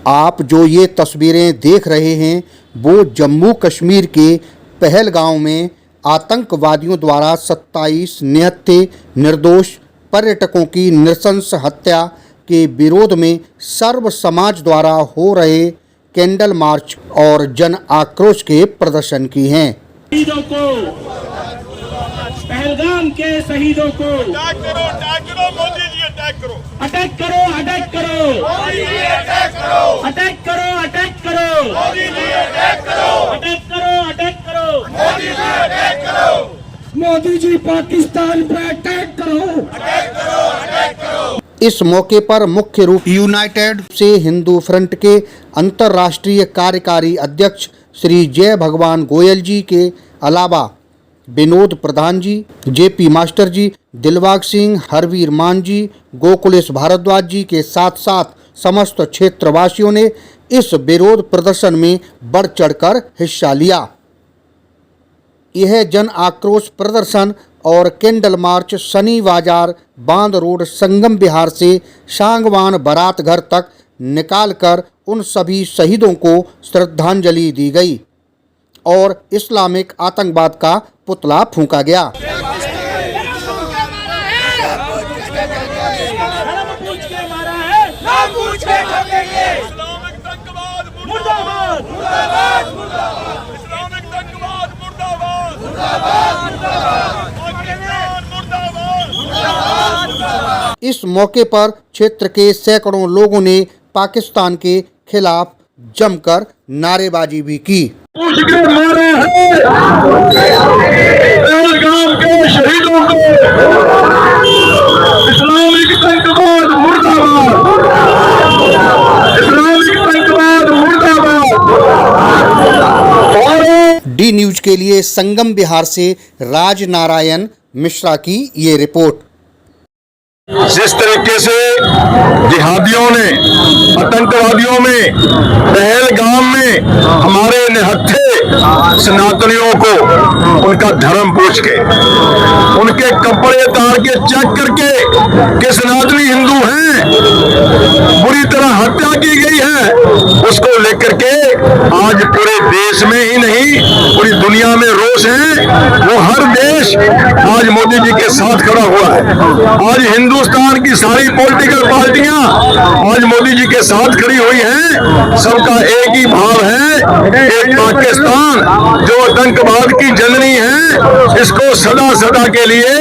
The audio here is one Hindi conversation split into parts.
आप जो ये तस्वीरें देख रहे हैं वो जम्मू कश्मीर के पहलगांव में आतंकवादियों द्वारा 27 निहत्थे निर्दोष पर्यटकों की नृशंस हत्या के विरोध में सर्व समाज द्वारा हो रहे कैंडल मार्च और जन आक्रोश के प्रदर्शन की हैं। शहीदों को, पहलगाम के शहीदों को अटैक करो मोदी जी, अटैक करो, अटैक करो, अटैक करो, मोदी जी अटैक करो, अटैक करो, अटैक करो, मोदी जी अटैक करो, अटैक करो, अटैक करो, मोदी जी अटैक करो, मोदी जी पाकिस्तान पर अटैक करो, अटैक करो, अटैक करो। इस मौके पर मुख्य रूप यूनाइटेड से हिंदू फ्रंट के अंतर्राष्ट्रीय कार्यकारी अध्यक्ष श्री जय भगवान गोयल जी के अलावा विनोद प्रधान जी, जेपी मास्टर जी, दिलबाग सिंह, हरवीर मान जी, गोकुलेश भारद्वाज जी के साथ साथ समस्त क्षेत्रवासियों ने इस विरोध प्रदर्शन में बढ़ चढ़कर हिस्सा लिया। यह जन आक्रोश प्रदर्शन और कैंडल मार्च शनि बाजार बांध रोड संगम विहार से सांगवान बारात घर तक निकालकर उन सभी शहीदों को श्रद्धांजलि दी गई और इस्लामिक आतंकवाद का पुतला फूंका गया। इस मौके पर क्षेत्र के सैकड़ों लोगों ने पाकिस्तान के खिलाफ जमकर नारेबाजी भी की। पूछ के मारा है पहलगाम के शहीदों को, इस्लामिक आतंकवाद मुर्दाबाद, इस्लामिक आतंकवाद मुर्दाबाद। डी न्यूज के लिए संगम बिहार से राज नारायण मिश्रा की ये रिपोर्ट। जिस तरीके से जिहादियों ने, आतंकवादियों में पहलगाम में हमारे निहत्थे सनातनियों को उनका धर्म पूछ के, उनके कपड़े उतार के चेक करके कि सनातनी हिंदू हैं, बुरी तरह हत्या की गई है, उसको लेकर के आज पूरे देश में ही नहीं पूरी दुनिया में रोष है। वो हर देश आज मोदी जी के साथ खड़ा हुआ है। आज हिंदुस्तान की सारी पॉलिटिकल पार्टियां आज मोदी जी के साथ खड़ी हुई हैं। सबका एक ही भाव है, एक पाकिस्तान जो आतंकवाद की जननी है, इसको सदा सदा के लिए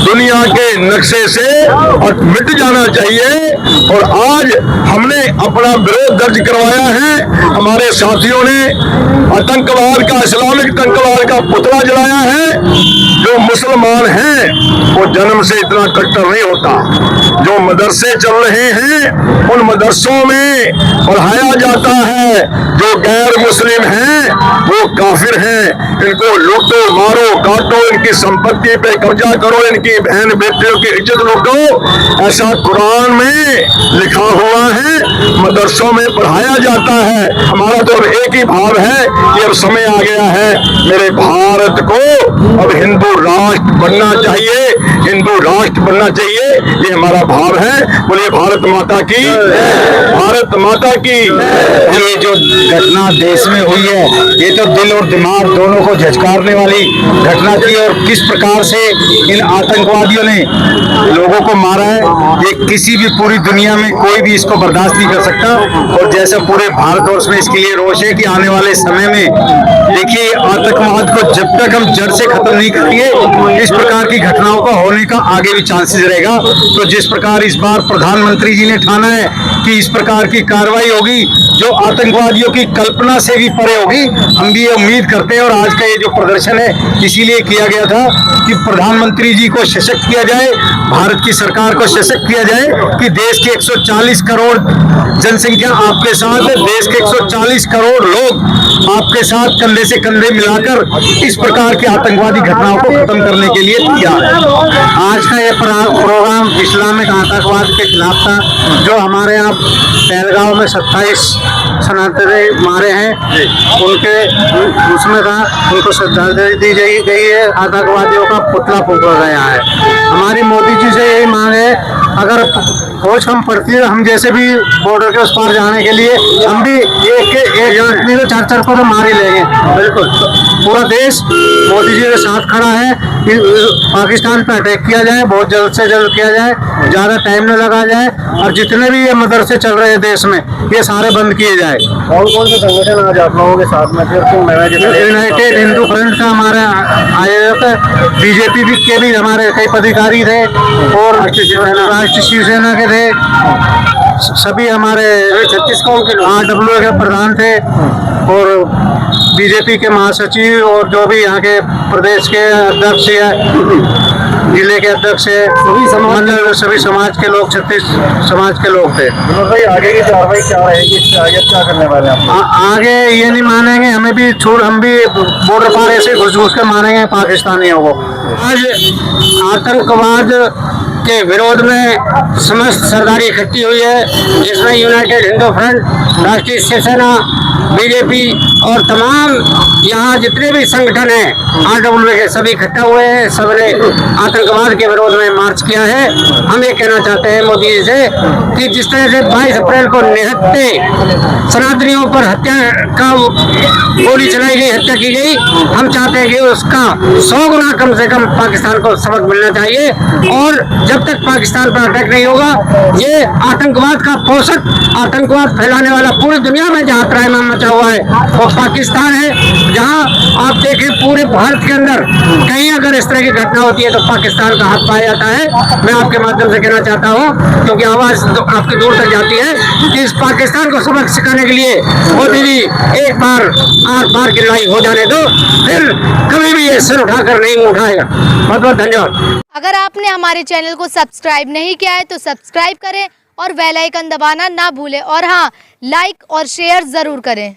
दुनिया के नक्शे से और मिट जाना चाहिए। और आज हमने अपना विरोध दर्ज करवाया है। हमारे साथियों ने आतंकवाद का, इस्लामिक आतंकवाद का पुतला जलाया है। जो मुसलमान हैं वो जन्म से इतना कट्टर नहीं होता। जो मदरसे चल रहे हैं उन मदरसों में पढ़ाया जाता है जो गैर मुस्लिम हैं वो काफिर हैं। इनको लूटो, मारो, काटो, इनकी संपत्ति पे कब्जा करो, इनकी बहन बेटियों की इज्जत लूटो, ऐसा कुरान में लिखा हुआ है। मदरसों में पढ़ाया जाता है। हमारा तो अब एक ही भाव है कि अब समय आ गया है मेरे भारत को अब हिंदू राष्ट्र बनना चाहिए, हिंदू राष्ट्र बनना चाहिए। ये हमारा भाव है। बोलिए भारत माता की, भारत माता की। ये जो घटना देश में हुई है ये तो दिल और दिमाग दोनों को झचकारने वाली घटना थी। और किस प्रकार से इन आतंकवादियों ने लोगों को मारा है ये किसी भी पूरी दुनिया में कोई भी इसको बर्दाश्त नहीं कर सकता। और जैसा पूरे भारतवर्ष में इसके लिए रोष है कि आने वाले समय में देखिए आतंकवाद को जब तक हम जड़ से खत्म नहीं करेंगे इस प्रकार की घटनाओं का होने का आगे भी चांसेस रहेगा। तो जिस प्रकार इस बार प्रधानमंत्री जी ने ठाना है कि इस प्रकार की कार्रवाई होगी जो आतंकवादियों की कल्पना से भी परे होगी, हम भी ये उम्मीद करते हैं। और आज का ये जो प्रदर्शन है इसीलिए किया गया था कि प्रधानमंत्री जी को सशक्त किया जाए, भारत की सरकार को सशक्त किया जाए कि देश के 140 करोड़ जनसंख्या आपके साथ है, देश के 140 करोड़ लोग आपके साथ कंधे से कंधे मिलाकर इस प्रकार की आतंकवादी घटनाओं को खत्म करने के लिए तैयार है। आज का ये प्रोग्राम इस्लामिक आतंकवाद के खिलाफ था, जो हमारे यहाँ पहलगांव में 27 सनातनी मारे हैं, उनके उसमें था, उनको श्रद्धांजलि दी गई है, आतंकवादियों का पुतला फूका गया है। हमारी मोदी जी से यही मांग है, अगर फौज कम पड़ती है, हम जैसे भी बॉर्डर के उस पार जाने के लिए हम भी एक आदमी को 4 को तो मार ही लेंगे। बिल्कुल पूरा देश मोदी जी के साथ खड़ा है कि पाकिस्तान पर अटैक किया जाए, बहुत जल्द से जल्द किया जाए, ज़्यादा टाइम न लगा जाए, और जितने भी ये मदरसे चल रहे हैं देश में, ये सारे बंद किए जाए। कौन कौन से संगठन आज आप लोगों के साथ में थे? यूनाइटेड हिंदू फ्रंट का हमारा आयोजक है, बीजेपी के भी हमारे कई पदाधिकारी थे, और राष्ट्रीय शिवसेना के थे, सभी हमारे छत्तीसगढ़ के RWA के प्रधान थे, और बीजेपी के महासचिव, और जो भी यहाँ के प्रदेश के अध्यक्ष है, जिले के अध्यक्ष है, सभी समाज के लोग, 36 समाज के लोग थे। भाई आगे की कार्रवाई क्या रहेगी, इससे आगे क्या करने वाले हैं आप? आगे ये नहीं मानेंगे, हमें भी हम भी बॉर्डर पार ऐसे घुस के मानेंगे पाकिस्तानियों को। आज आतंकवाद के विरोध में समस्त सरदारी इकट्ठी हुई है, जिसमें यूनाइटेड हिंदू फ्रंट, राष्ट्रीय शिवसेना, बीजेपी और तमाम यहाँ जितने भी संगठन हैं RWA के सभी इकट्ठा हुए हैं। सबने आतंकवाद के विरोध में मार्च किया है। हम ये कहना चाहते हैं मोदी जी से कि जिस तरह से 22 अप्रैल को निहत्थे सनातनियों पर हत्या का गोली चलाई गई, हत्या की गई, हम चाहते हैं कि उसका 100 गुना कम से कम पाकिस्तान को सबक मिलना चाहिए, और जब तक पाकिस्तान पर अटैक नहीं होगा, ये आतंकवाद का पोषक, आतंकवाद फैलाने वाला पूरी दुनिया में जहाँ त्राहिमाम मचा हुआ है वो पाकिस्तान है। जहाँ आप देखें पूरे भारत के अंदर कहीं अगर इस तरह की घटना होती है तो पाकिस्तान का हाथ पाया जाता है। मैं आपके माध्यम से कहना चाहता हूँ, क्योंकि आवाज़ आपकी दूर तक जाती है, कि इस पाकिस्तान को सबक सिखाने के लिए मोदी जी एक बार आर पार की लड़ाई हो जाने दो, फिर कभी भी ये सिर उठाकर नहीं उठाएगा। बहुत बहुत धन्यवाद। अगर आपने हमारे चैनल को सब्सक्राइब नहीं किया है तो सब्सक्राइब करें और बेल आइकन दबाना ना भूलें, और हाँ, लाइक और शेयर ज़रूर करें।